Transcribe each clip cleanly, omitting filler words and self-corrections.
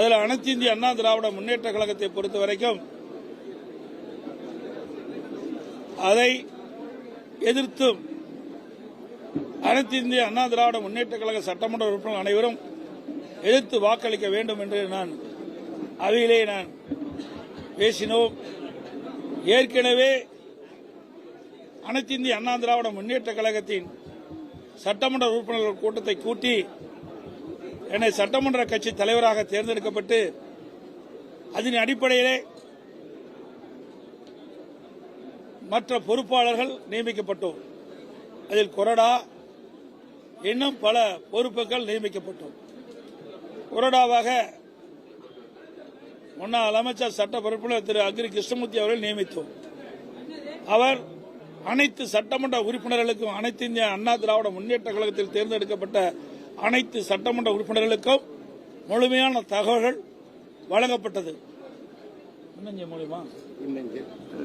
அதில் அனைத்து இந்திய அண்ணா திராவிட முன்னேற்ற கழகத்தை பொறுத்த வரைக்கும் அதை எதிர்த்தும் அனைத்து இந்திய அண்ணா திராவிட முன்னேற்ற கழக சட்டமன்ற உறுப்பினர்கள் அனைவரும் எதிர்த்து வாக்களிக்க வேண்டும் என்று அவையிலே நான் பேசினோம். ஏற்கனவே அனைத்து இந்திய அண்ணா திராவிட முன்னேற்ற கழகத்தின் சட்டமன்ற உறுப்பினர்கள் கூட்டத்தை கூட்டி என்னை சட்டமன்ற கட்சி தலைவராக தேர்ந்தெடுக்கப்பட்டு அதன் அடிப்படையிலே மற்ற பொறுப்பாளர்கள் நியமிக்கப்பட்டோம். அதில் கொறடா இன்னும் பல பொறுப்புகள் நியமிக்கப்பட்டோம். கொறடாவாக முன்னாள் அமைச்சர் சட்ட பொறுப்பினர் திரு அக்ரி கிருஷ்ணமூர்த்தி அவர்கள் நியமித்தோம். அவர் அனைத்து சட்டமன்ற உறுப்பினர்களுக்கும் அனைத்து இந்திய அண்ணா திராவிட முன்னேற்ற கழகத்தில் தேர்ந்தெடுக்கப்பட்ட அனைத்து சட்டமன்ற உறுப்பினர்களுக்கும் முழுமையான தகவல்கள் வழங்கப்பட்டது.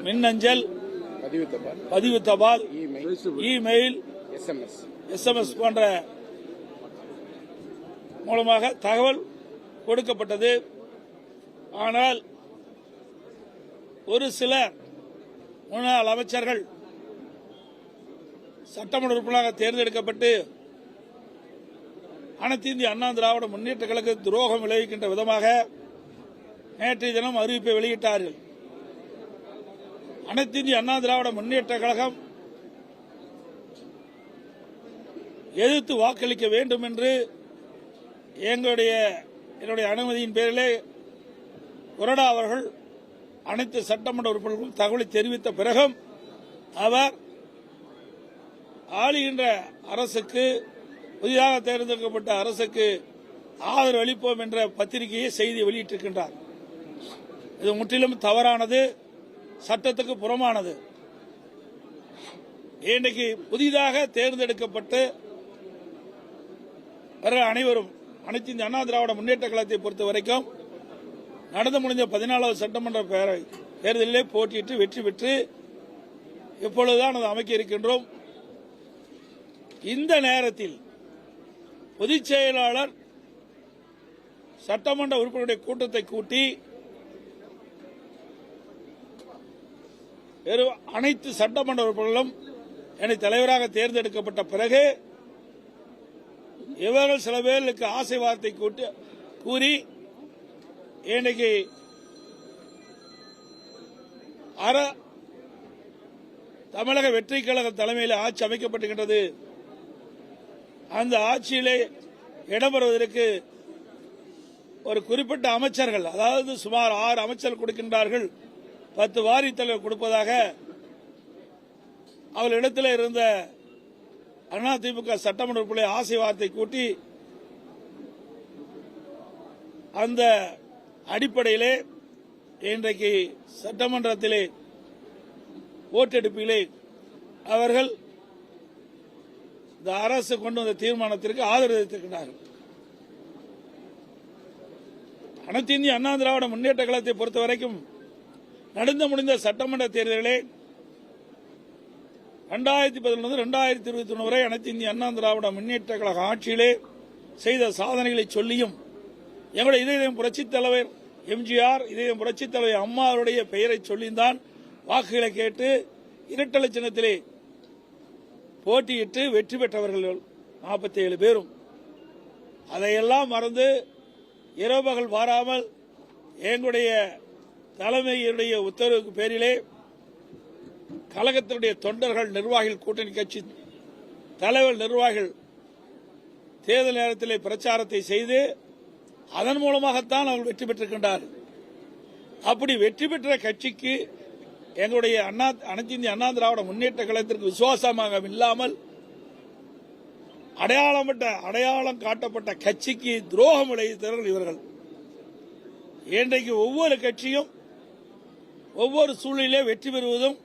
மின்னஞ்சல், பதிவு தபால், இமெயில், SMS போன்ற மூலமாக தகவல் கொடுக்கப்பட்டது. ஆனால் ஒரு சில முன்னாள் அமைச்சர்கள் சட்டமன்ற உறுப்பினராக தேர்ந்தெடுக்கப்பட்டு அனைத்து இந்திய அண்ணா திராவிட முன்னேற்ற கழக துரோகம் விளைவிக்கின்ற விதமாக நேற்றைய தினம் அறிவிப்பை வெளியிட்டார்கள். அனைத்து இந்திய அண்ணா திராவிட முன்னேற்ற கழகம் எதிர்த்து வாக்களிக்க வேண்டும் என்று என்னுடைய அனுமதியின் பேரிலே கொறடா அவர்கள் அனைத்து சட்டமன்ற உறுப்பினர்களும் தகவலை தெரிவித்த பிறகும் அவர் ஆளுகின்ற அரசுக்கு, புதிதாக தேர்ந்தெடுக்கப்பட்ட அரசுக்கு ஆதரவு அளிப்போம் என்ற பத்திரிகையை செய்தி வெளியிட்டிருக்கின்றார். இது முற்றிலும் தவறானது, சட்டத்துக்கு புறமானது. இன்றைக்கு புதிதாக தேர்ந்தெடுக்கப்பட்டு அனைவரும் அனைத்து இந்திய அண்ணா திராவிட முன்னேற்ற கழகத்தை பொறுத்த வரைக்கும் நடந்து முடிந்த 14வது சட்டமன்ற பேரவை தேர்தலிலே போட்டியிட்டு வெற்றி பெற்று இப்பொழுதுதான் அதை அமைக்க இருக்கின்றோம். இந்த நேரத்தில் பொதுச் செயலாளர் சட்டமன்ற உறுப்பினருடைய கூட்டத்தை கூட்டி அனைத்து சட்டமன்ற உறுப்பினர்களும் என்னை தலைவராக தேர்ந்தெடுக்கப்பட்ட பிறகு இவர்கள் சில பேர்களுக்கு ஆசை வார்த்தை கூறி இன்றைக்கு தமிழக வெற்றி கழக தலைமையில் ஆட்சி அமைக்கப்பட்டுகின்றது. அந்த ஆட்சியிலே இடம்பெறுவதற்கு ஒரு குறிப்பிட்ட அமைச்சர்கள், அதாவது சுமார் 6 அமைச்சர்கள் கொடுக்கின்றார்கள், 10 வாரி தலைவர் கொடுப்பதாக அவர்களிடத்தில் இருந்த அதிமுக சட்டமன்ற உறுப்பினர் ஆசை வார்த்தை கூட்டி அந்த அடிப்படையிலே இன்றைக்கு சட்டமன்றத்திலே ஓட்டெடுப்பிலே அவர்கள் இந்த அரசு கொண்டு வந்த தீர்மானத்திற்கு ஆதரவு தெரிவித்திருக்கிறார்கள். அனைத்து இந்திய அண்ணா திராவிட முன்னேற்ற கழகத்தை பொறுத்த வரைக்கும் நடந்து முடிந்த சட்டமன்ற தேர்தலிலே 2011 2021 வரை அனைத்து இந்திய அண்ணா திராவிட முன்னேற்ற கழக ஆட்சியிலே செய்த சாதனைகளை சொல்லியும் எங்களுடைய இதயம் புரட்சித் தலைவர் எம்ஜிஆர், இதயம் புரட்சித் தலைவர் அம்மாவுடைய பெயரை சொல்லித்தான் வாக்குகளை கேட்டு இரட்டை சின்னத்திலே போட்டியிட்டு வெற்றி பெற்றவர்கள் 47 பேரும். அதையெல்லாம் மறந்து இரவு பகல் மாறாமல் எங்களுடைய தலைமையுடைய உத்தரவுக்கு பேரிலே கழகத்தினுடைய தொண்டர்கள், நிர்வாகிகள், கூட்டணி கட்சி தலைவர் நிர்வாகிகள் தேர்தல் நேரத்திலே பிரச்சாரத்தை செய்து அதன் மூலமாகத்தான் அவர்கள் வெற்றி பெற்றிருக்கின்றார்கள். அப்படி வெற்றி பெற்ற கட்சிக்கு எங்களுடைய அனைத்து இந்திய அண்ணா திராவிட முன்னேற்ற கழகத்திற்கு விசுவாசமாக இல்லாமல் அடையாளம் காட்டப்பட்ட கட்சிக்கு துரோகம் விளைவித்தவர்கள் இவர்கள். இன்றைக்கு ஒவ்வொரு கட்சியும் ஒவ்வொரு சூழ்நிலையிலே வெற்றி பெறுவதும்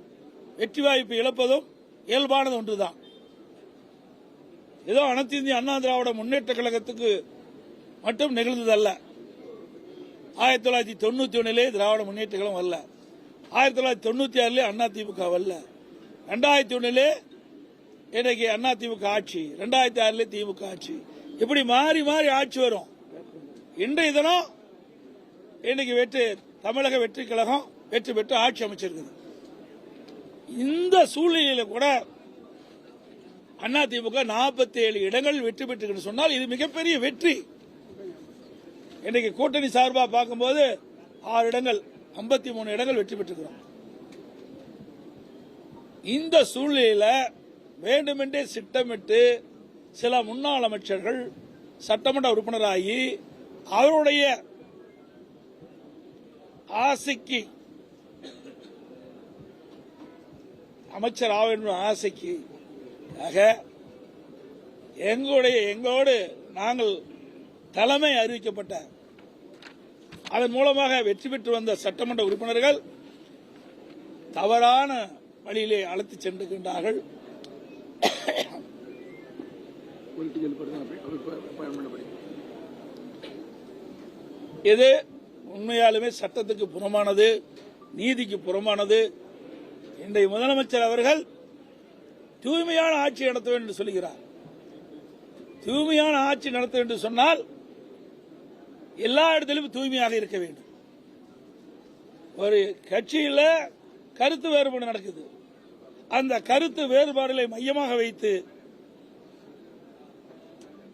வெற்றி வாய்ப்பு இழப்பதும் இயல்பானது ஒன்றுதான். ஏதோ அனைத்து இந்திய அண்ணா திராவிட முன்னேற்ற கழகத்துக்கு மட்டும் நிகழ்ந்ததல்ல. 1991 திராவிட முன்னேற்ற கழகம் வரல, 1996 அண்ணா திமுக வரல, 2001 இன்றைக்கு அண்ணா திமுக ஆட்சி, 2006 திமுக ஆட்சி, இப்படி மாறி மாறி ஆட்சி வரும். இன்றைய தினம் இன்னைக்கு தமிழக வெற்றி கழகம் வெற்றி பெற்று ஆட்சி அமைச்சிருக்குது. இந்த சூழ்நிலையில கூட அதிமுக 47 இடங்கள் வெற்றி பெற்று சொன்னால் இது மிகப்பெரிய வெற்றி. இன்னைக்கு கூட்டணி சார்பா பார்க்கும்போது 6 இடங்கள் 53 இடங்கள் வெற்றி பெற்றிருக்கிறோம். இந்த சூழ்நிலையில வேண்டுமென்றே திட்டமிட்டு சில முன்னாள் அமைச்சர்கள் சட்டமன்ற உறுப்பினராகி அவருடைய ஆசைக்கு அமைச்சர் ஆக வேண்டும் ஆசைக்கு எங்களோடு நாங்கள் தலைமை அறிவிக்கப்பட்ட அதன் மூலமாக வெற்றி பெற்று வந்த சட்டமன்ற உறுப்பினர்கள் தவறான வழியிலே அழைத்து சென்றுகின்றார்கள். இது உண்மையாலுமே சட்டத்துக்கு புறமானது, நீதிக்கு புறமானது. இன்றைய முதலமைச்சர் அவர்கள் தூய்மையான ஆட்சி நடத்த வேண்டும் என்று சொல்கிறார். தூய்மையான ஆட்சி நடத்த வேண்டும் என்று சொன்னால் எல்லா இடத்திலும் தூய்மையாக இருக்க வேண்டும். ஒரு கட்சியில் கருத்து வேறுபாடு நடக்குது. அந்த கருத்து வேறுபாடுகளை மையமாக வைத்து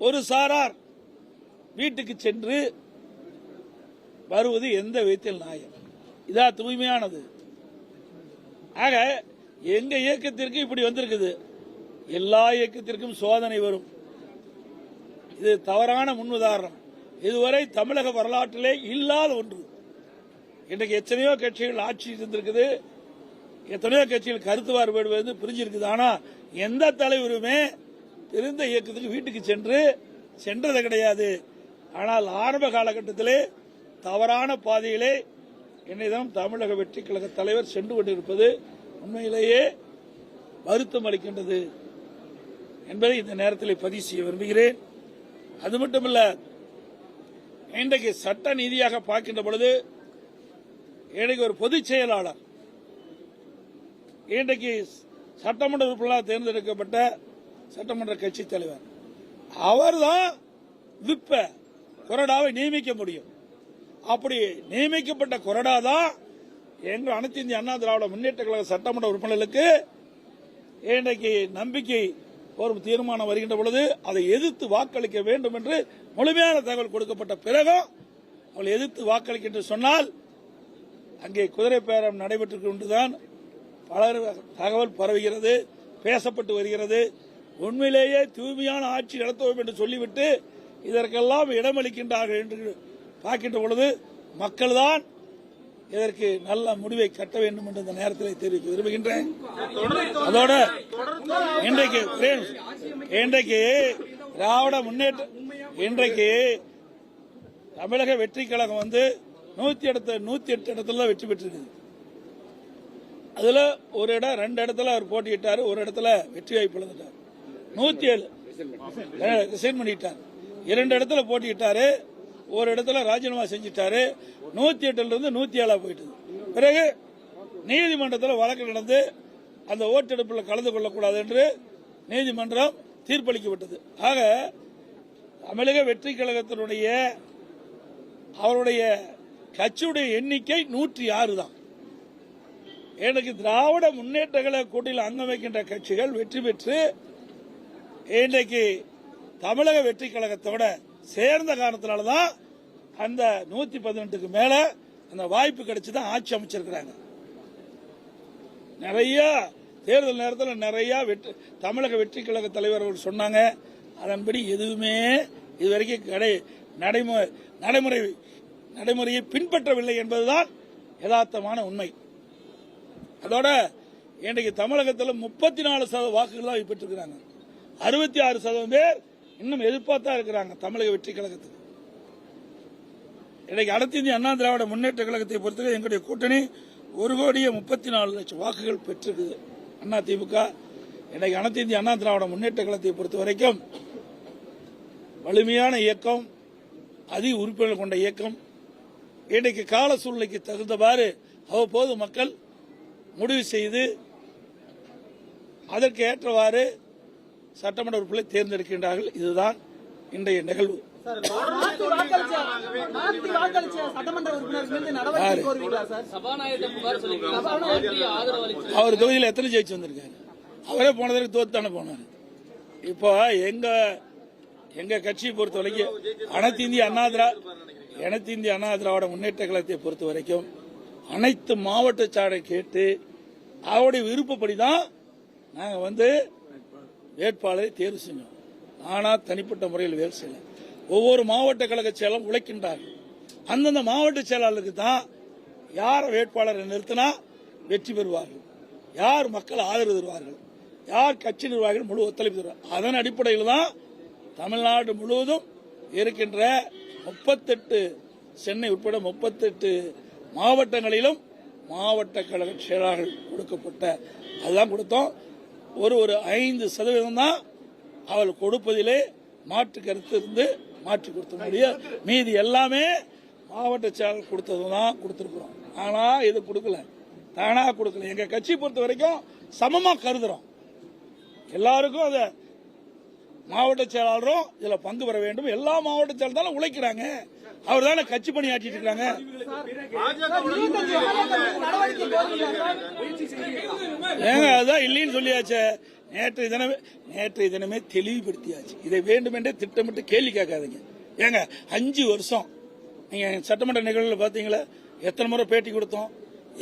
ஒரு சாரார் வீட்டுக்கு சென்று வருவது எந்த விதத்தில் நியாயம்? இதா தூய்மையானது? ஆக எங்க இயக்கத்திற்கு இப்படி வந்திருக்குது. எல்லா இயக்கத்திற்கும் சோதனை வரும். இது தவறான முன்னுதாரணம். இதுவரை தமிழக வரலாற்றிலே இல்லாத ஒன்று. இன்றைக்கு எத்தனையோ கட்சிகள் ஆட்சி இருந்திருக்குது, எத்தனையோ கட்சிகள் கருத்து வேறுபாடு பிரிஞ்சிருக்குது. ஆனா எந்த தலைவருமே இருந்த இயக்கத்துக்கு வீட்டுக்கு சென்றது கிடையாது. ஆனால் ஆரம்ப காலகட்டத்திலே தவறான பாதையிலே என்னிடம் தமிழக வெற்றி கழக தலைவர் சென்று கொண்டிருப்பது உண்மையிலேயே வருத்தம் அளிக்கின்றது என்பதை இந்த நேரத்தில் பதிவு செய்ய விரும்புகிறேன். அது மட்டுமல்ல, இன்றைக்கு சட்ட நீதியாக பார்க்கின்ற பொழுது இன்றைக்கு ஒரு பொதுச் செயலாளர், இன்றைக்கு சட்டமன்ற உறுப்பினராக தேர்ந்தெடுக்கப்பட்ட சட்டமன்ற கட்சி தலைவர், அவர்தான் விப்ப கொறடாவை நியமிக்க முடியும். அப்படி நியமிக்கப்பட்ட கொறடா தான் எங்கள் அனைத்து இந்திய அண்ணா திராவிட முன்னேற்ற கழக சட்டமன்ற உறுப்பினர்களுக்கு இன்றைக்கு நம்பிக்கை ஒரு தீர்மானம் வருகின்ற பொழுது அதை எதிர்த்து வாக்களிக்க வேண்டும் என்று முழுமையான தகவல் கொடுக்கப்பட்ட பிறகும் அவள் எதிர்த்து வாக்களிக்க என்று சொன்னால் அங்கே குதிரை பேரம் நடைபெற்றுக் கொண்டுதான் பலர் தகவல் பரவுகிறது, பேசப்பட்டு வருகிறது. உண்மையிலேயே தூய்மையான ஆட்சி நடத்துவோம் என்று சொல்லிவிட்டு இதற்கெல்லாம் இடமளிக்கின்றார்கள் என்று பார்க்கின்ற பொழுது மக்கள் தான் இதற்கு நல்ல முடிவை கட்ட வேண்டும் என்று இந்த நேரத்தில் தெரிவிக்க விரும்புகின்றேன். அதோட இன்றைக்கு திராவிட முன்னேற்ற இன்றைக்கு தமிழக வெற்றி கழகம் 108 இடத்துல வெற்றி பெற்றிருக்கு. அதுல ஒரு இடம் 2 இடத்துல அவர் போட்டியிட்டார், ஒரு இடத்துல வெற்றி வாய்ப்பு இழந்துட்டார். 107 ரிசைன் பண்ணிட்டார். 2 இடத்துல போட்டியிட்டாரு, ஒரு இடத்துல ராஜினாமா செஞ்சிட்டாரு. 108 இருந்து 107 போயிட்டு பிறகு நீதிமன்றத்தில் வழக்கு நடந்து அந்த ஓட்டெடுப்பில் கலந்து கொள்ளக்கூடாது என்று நீதிமன்றம் தீர்ப்பளிக்கப்பட்டது. ஆக தமிழக வெற்றி கழகத்தினுடைய அவருடைய கட்சியுடைய எண்ணிக்கை 106 தான். எனக்கு திராவிட முன்னேற்ற கழக கூட்டணியில் அங்கம் வைக்கின்ற கட்சிகள் வெற்றி பெற்று இன்றைக்கு தமிழக வெற்றி கழகத்தோட சேர்ந்த காரணத்தினால்தான் அந்த 118க்கு மேல அந்த வாய்ப்பு கிடைச்சுதான் ஆட்சி அமைச்சிருக்கிறாங்க. நிறைய தேர்தல் நேரத்தில் நிறைய தமிழக வெற்றி கழக தலைவர் அவர்கள் சொன்னாங்க. அதன்படி எதுவுமே இதுவரைக்கும் நடைமுறையை பின்பற்றவில்லை என்பதுதான் யதார்த்தமான உண்மை. அதோட இன்றைக்கு தமிழகத்தில் 34% வாக்குகள் தான் பெற்றிருக்கிறாங்க. 66% பேர் இன்னும் எதிர்பார்த்தா இருக்கிறாங்க தமிழக வெற்றி கழகத்துக்கு. இன்றைக்கு அனைத்து இந்திய அண்ணா திராவிட முன்னேற்ற கழகத்தை பொறுத்தவரை எங்களுடைய கூட்டணி 1,34,00,000 வாக்குகள் பெற்றிருக்குது. அண்ணா திமுக இன்றைக்கு அனைத்து இந்திய அண்ணா திராவிட முன்னேற்ற கழகத்தை பொறுத்த வரைக்கும் வலிமையான இயக்கம், அதிக உறுப்பினர்கள் கொண்ட இயக்கம். இன்றைக்கு கால சூழ்நிலைக்கு தகுந்தவாறு அவ்வப்போது மக்கள் முடிவு செய்து அதற்கு ஏற்றவாறு சட்டமன்ற உறுப்பினர்களை தேர்ந்தெடுக்கின்றார்கள். இதுதான் இன்றைய நிகழ்வு. அவர் தொகுதியில் எத்தனை ஜெயிச்சு வந்திருக்காரு? அவரே போனதற்கு தோத்தானே போனார். இப்போ எங்க கட்சியை பொறுத்த வரைக்கும் அனைத்து இந்திய அண்ணா திராவிட முன்னேற்ற கழகத்தை பொறுத்த வரைக்கும் அனைத்து மாவட்ட சாடை கேட்டு அவருடைய விருப்பப்படிதான் நாங்க வேட்பாளரை தேர்வு செஞ்சோம். ஆனா தனிப்பட்ட முறையில் வேலை செய்யல. ஒவ்வொரு மாவட்ட கழக செயலும் உழைக்கின்றார்கள். அந்தந்த மாவட்ட செயலாளருக்கு தான் யார் வேட்பாளரை நிறுத்தினா வெற்றி பெறுவார்கள், யார் மக்கள் ஆதரவு தருவார்கள், யார் கட்சி நிர்வாகிகள் முழு ஒத்துழைப்பு தருவார்கள். அதன் அடிப்படையில் தான் தமிழ்நாடு முழுவதும் இருக்கின்ற 38 சென்னை உட்பட 38 மாவட்டங்களிலும் மாவட்ட கழக செயலாளர்கள் கொடுக்கப்பட்ட அதுதான் கொடுத்தோம். ஒரு 5% தான் அவள் கொடுப்பதிலே மாற்று கருத்து இருந்து மாற்றி கொடுத்த முடியும். மீதி எல்லாமே மாவட்ட செயலாளர் கொடுத்ததுதான் கொடுத்திருக்கிறோம். ஆனா இது கொடுக்கல, தானா கொடுக்கல. எங்க கட்சி பொறுத்த வரைக்கும் சமமா கருதுறோம். எல்லாருக்கும் அத மாவட்ட செயலாளரும் இதுல பங்கு பெற வேண்டும். எல்லா மாவட்ட செயலாளரும் உழைக்கிறாங்க. அவர் தானே கட்சி பணி ஆற்றிட்டு இருக்காங்க. ஏங்க அதான் இல்லைன்னு சொல்லியாச்சு. நேற்று தினமே தெளிவுபடுத்தியாச்சு. இதை வேண்டுமென்றே திட்டமிட்டு கேள்வி கேட்காதீங்க. ஏங்க 5 வருஷம் நீங்க சட்டமன்ற நிகழ்வுல பாத்தீங்களா? எத்தனை முறை பேட்டி கொடுத்தோம்?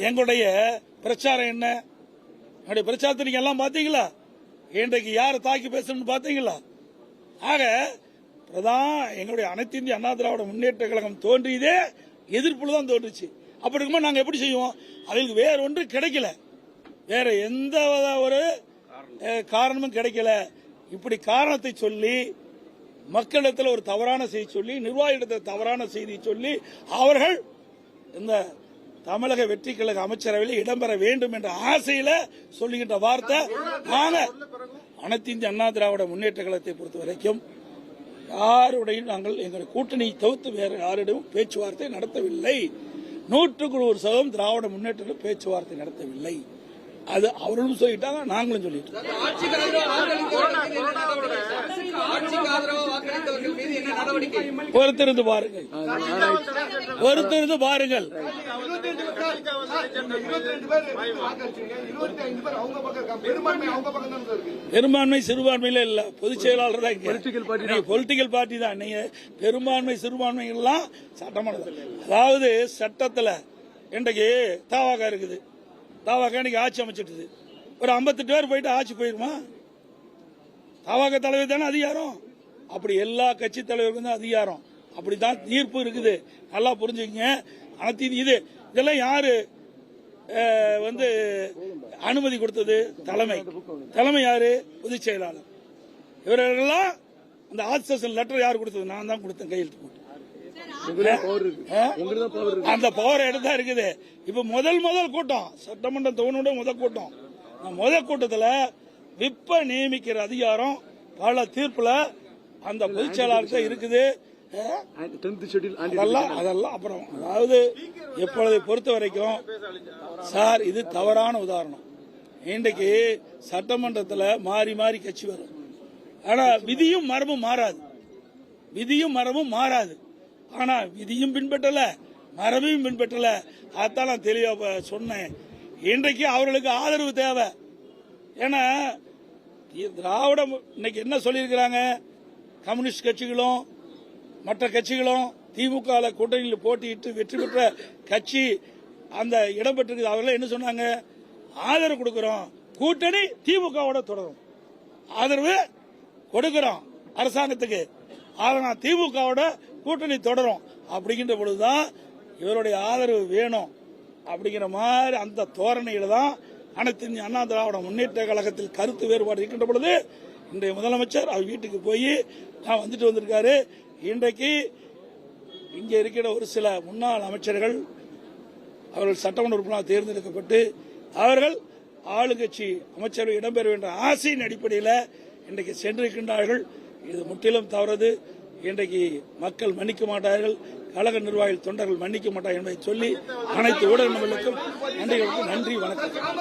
எங்களுடைய பிரச்சாரம் என்ன? என்னுடைய பிரச்சாரத்தை நீங்க எல்லாம் பாத்தீங்களா? இன்றைக்கு யாரை தாக்கி பேசணும்னு பாத்தீங்களா? ஆக எங்களுடைய அனைத்து இந்திய அண்ணா திராவிட முன்னேற்ற கழகம் தோன்றியதே எதிர்ப்புல தான் தோன்றுச்சு. அப்படி இருக்கும்போது நாங்க எப்படி செய்வோம்? அதுக்கு வேற ஒன்று கிடைக்கல, வேற எந்த ஒரு காரணமும் கிடைக்கல. இப்படி காரணத்தை சொல்லி மக்களிடத்தில் ஒரு தவறான செய்தி சொல்லி, நிர்வாகிகளிடத்தில் தவறான செய்தி சொல்லி அவர்கள் இந்த தமிழக வெற்றி கழக அமைச்சரவையில் இடம்பெற வேண்டும் என்ற ஆசையில சொல்லுகின்ற வார்த்தை. நாங்க அனைத்து இந்திய அண்ணா திராவிட முன்னேற்ற கழகத்தை பொறுத்த வரைக்கும் யாருடையும் நாங்கள் எங்கள் கூட்டணி தவிர்த்து வேற யாரிடமும் பேச்சுவார்த்தை நடத்தவில்லை. 100% திராவிட முன்னேற்ற பேச்சுவார்த்தை நடத்தவில்லை. அது அவர்களும் சொல்லிட்டாங்க, நாங்களும் சொல்லிட்டோம். பொறுத்திருந்து பாருங்கள். பெரும்பான்மை சிறுபான்மையில இல்ல, பொதுச் செயலாளர் தான் பொலிட்டிக்கல் பார்ட்டி தான். நீங்க பெரும்பான்மை சிறுபான்மை எல்லாம் சட்டமன்ற, அதாவது சட்டத்துல இன்றைக்கு தாவாக இருக்குது. தாவாக இன்னைக்கு ஆட்சி அமைச்சிட்டு ஒரு 58 பேர் போயிட்டு ஆட்சி போயிருமா? தாவாக தலைவர் தானே அதிகாரம். அப்படி எல்லா கட்சி தலைவருக்கும் தான் அதிகாரம். அப்படித்தான் தீர்ப்பு இருக்குது. நல்லா புரிஞ்சுக்கங்க. அனைத்து இதெல்லாம் யாரு அனுமதி கொடுத்தது? தலைமை யாரு? பொதுச் செயலாளர். இவர்களெல்லாம் அந்த ஆக்சஸ் லெட்டர் யாரு கொடுத்தது? நான் தான் கொடுத்தேன், கையெழுத்து போட்டு. அந்த பவர் எடுத்தா இருக்குது. இப்ப முதல் கூட்டம் சட்டமன்றம் தோணுடைய முதல் கூட்டத்தில் விப்ப நியமிக்கிற அதிகாரம் பல தீர்ப்புல அந்த பொதுச் செயலாளர் இருக்குது. அதெல்லாம் அப்புறம், அதாவது எப்பொழுதை பொறுத்த வரைக்கும் சார் இது தவறான உதாரணம். இன்றைக்கு சட்டமன்றத்தில் மாறி மாறி கட்சி வரும். ஆனா விதியும் மரபும் மாறாது. ஆனா விதியும் பின்பற்றல, மரபையும் பின்பற்றல. அதான் நான் தெளிவா சொன்னேன். இன்றைக்கு அவர்களுக்கு ஆதரவு தேவை. ஏன்னா திராவிடம் இன்னைக்கு என்ன சொல்லியிருக்கிறாங்க? கம்யூனிஸ்ட் கட்சிகளும் மற்ற கட்சிகளும் திமுக கூட்டணியில் போட்டியிட்டு வெற்றி பெற்ற கட்சி அந்த இடம் பெற்றிருக்கு. அவர்கள் என்ன சொன்னாங்க? ஆதரவு கொடுக்கிறோம், கூட்டணி திமுகவோட தொடரும், ஆதரவு கொடுக்கிறோம் அரசாங்கத்துக்கு, ஆனா திமுகவோட கூட்டணி தொடரும். அப்படிங்கிற பொழுதுதான் இவருடைய ஆதரவு வேணும். அப்படிங்கிற மாதிரி அந்த தோரணையில தான் அனைத்து இந்திய அண்ணா திராவிட முன்னேற்ற கழகத்தில் கருத்து வேறுபாடு இருக்கின்ற பொழுது இன்றைய முதலமைச்சர் அவர் வீட்டுக்கு போய் நான் வந்திருக்காரு. இன்றைக்கு இங்க இருக்கிற ஒரு சில முன்னாள் அமைச்சர்கள் அவர்கள் சட்டமன்ற உறுப்பினராக தேர்ந்தெடுக்கப்பட்டு அவர்கள் ஆளுங்கட்சி அமைச்சரவை இடம்பெற வேண்டிய ஆசையின் அடிப்படையில் இன்றைக்கு சென்றிருக்கின்றார்கள். இது முற்றிலும் தவறது. இன்றைக்கு மக்கள் மன்னிக்க மாட்டார்கள், கழக நிர்வாகிகள் தொண்டர்கள் மன்னிக்க மாட்டார்கள் என்பதை சொல்லி அனைத்து ஊடக நண்பர்களுக்கும் நன்றி, வணக்கம்.